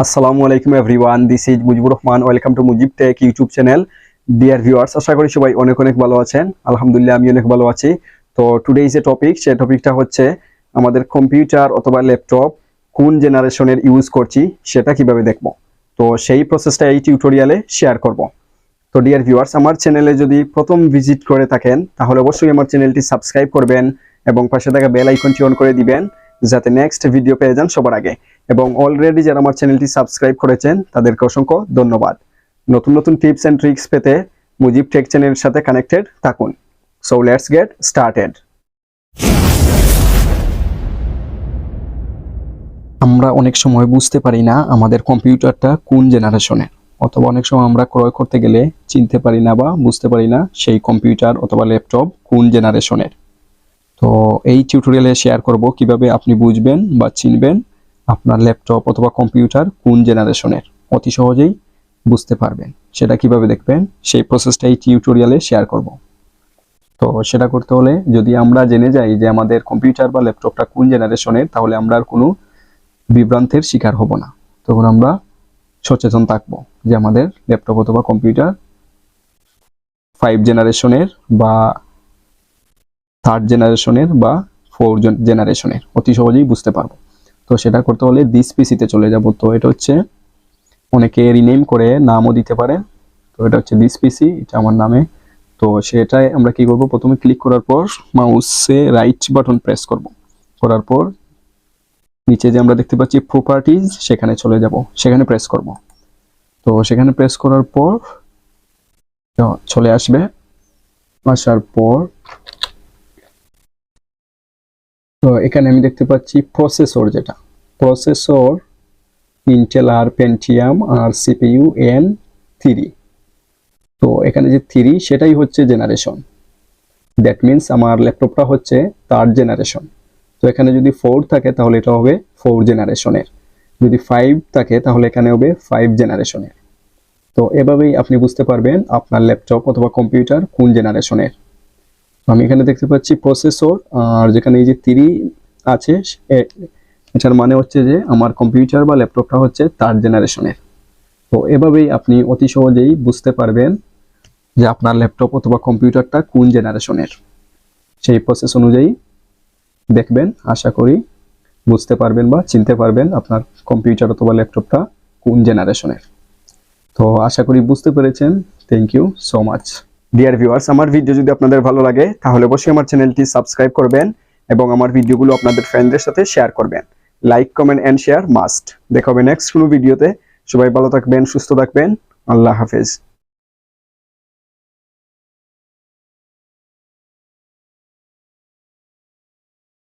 আসসালামু আলাইকুম everyone, this is Mujibur Rahman. Welcome to Mujib Tech YouTube channel. Dear viewers, আশা করি সবাই অনেক অনেক ভালো আছেন। আলহামদুলিল্লাহ, আমি অনেক ভালো আছি। তো টুডে যে টপিক, সেই টপিকটা হচ্ছে আমাদের কম্পিউটার অথবা ল্যাপটপ কোন জেনারেশনের ইউজ করছি সেটা কিভাবে দেখব। তো সেই প্রসেসটা এই টিউটোরিয়ালে শেয়ার করব। তো ডিয়ার ভিউয়ার্স, আমার চ্যানেলে যদি প্রথম ভিজিট করে থাকেন তাহলে অবশ্যই আমার চ্যানেলটি সাবস্ক্রাইব করবেন এবং পাশে থাকা বেল আইকনটি অন করে দিবেন যাতে নেক্সট ভিডিও পেয়ে যান সবার আগে। এবং অলরেডি যারা আমার চ্যানেলটি সাবস্ক্রাইব করেছেন তাদেরকে অসংখ্য ধন্যবাদ। নতুন নতুন টিপস এন্ড ট্রিক্স পেতে মুজিব টেক চ্যানেলের সাথে কানেক্টেড থাকুন। So let's get started. আমরা অনেক সময় বুঝতে পারি না আমাদের কম্পিউটারটা কোন জেনারেশনের, অথবা অনেক সময় আমরা ক্রয় করতে গেলে চিনতে পারি না বা বুঝতে পারি না সেই কম্পিউটার অথবা ল্যাপটপ কোন জেনারেশনের। তো এই টিউটোরিয়ালে শেয়ার করব কিভাবে আপনি বুঝবেন বা চিনবেন আপনার ল্যাপটপ অথবা কম্পিউটার কোন জেনারেশনের। অতি সহজেই বুঝতে পারবেন। সেটা কিভাবে দেখবেন সেই প্রসেসটা এই টিউটোরিয়ালে শেয়ার করব। তো সেটা করতে হলে যদি আমরা জেনে যাই যে আমাদের কম্পিউটার বা ল্যাপটপটা কোন জেনারেশনের, তাহলে আমরা আর কোনো বিভ্রান্তের শিকার হব না। তখন আমরা সচেতন থাকবো যে আমাদের ল্যাপটপ অথবা কম্পিউটার 5 জেনারেশনের বা 3rd জেনারেশনের বা 4 জেনারেশনের। অতি সহজেই বুঝতে পারবো। তো সেটা করতে হলে দিস পিসিতে চলে যাব। তো এটা হচ্ছে, অনেকে রিনেম করে নামও দিতে পারে। তো এটা হচ্ছে দিস পিসি, এটা আমার নামে। তো সেটাই আমরা কি করব, প্রথমে ক্লিক করার পর মাউসে রাইট বাটন প্রেস করব। করার পর নিচে যে আমরা দেখতে পাচ্ছি প্রপার্টিজ, সেখানে চলে যাব, সেখানে প্রেস করব। তো সেখানে প্রেস করার পর চলে আসবে। আসার পর তো এখানে আমি দেখতে পাচ্ছি প্রসেসর, যেটা প্রসেসর ইন্টেল আর পেন্টিয়াম আর সিপিইউ N3। তো এখানে যে 3 সেটাই হচ্ছে জেনারেশন। দ্যাট মিনস আমার ল্যাপটপটা হচ্ছে 3rd জেনারেশন। তো এখানে যদি 4 থাকে তাহলে এটা হবে 4 জেনারেশনের, যদি 5 থাকে তাহলে এখানে হবে 5 জেনারেশনের। তো এভাবেই আপনি বুঝতে পারবেন আপনার ল্যাপটপ অথবা কম্পিউটার কোন জেনারেশনের। আমি এখানে দেখতে পাচ্ছি প্রসেসর, আর যেখানে এই যে 3 আছে এটার মানে হচ্ছে যে আমার কম্পিউটার বা ল্যাপটপটা হচ্ছে 3rd জেনারেশনের। তো এভাবেই আপনি অতি সহজেই বুঝতে পারবেন যে আপনার ল্যাপটপ অথবা কম্পিউটারটা কোন জেনারেশনের। সেই প্রসেস অনুযায়ী দেখবেন, আশা করি বুঝতে পারবেন বা চিনতে পারবেন আপনার কম্পিউটার অথবা ল্যাপটপটা কোন জেনারেশনের। তো আশা করি বুঝতে পেরেছেন। Thank you so much. Dear viewers, আমার ভিডিও যদি আপনাদের ভালো লাগে তাহলে অবশ্যই আমার চ্যানেলটি সাবস্ক্রাইব করবেন এবং আমার ভিডিওগুলো আপনাদের ফ্রেন্ডদের সাথে শেয়ার করবেন। Like, comment and share must. দেখা হবে নেক্সট কোনো ভিডিওতে। সবাই ভালো থাকবেন, সুস্থ থাকবেন। আল্লাহ হাফেজ।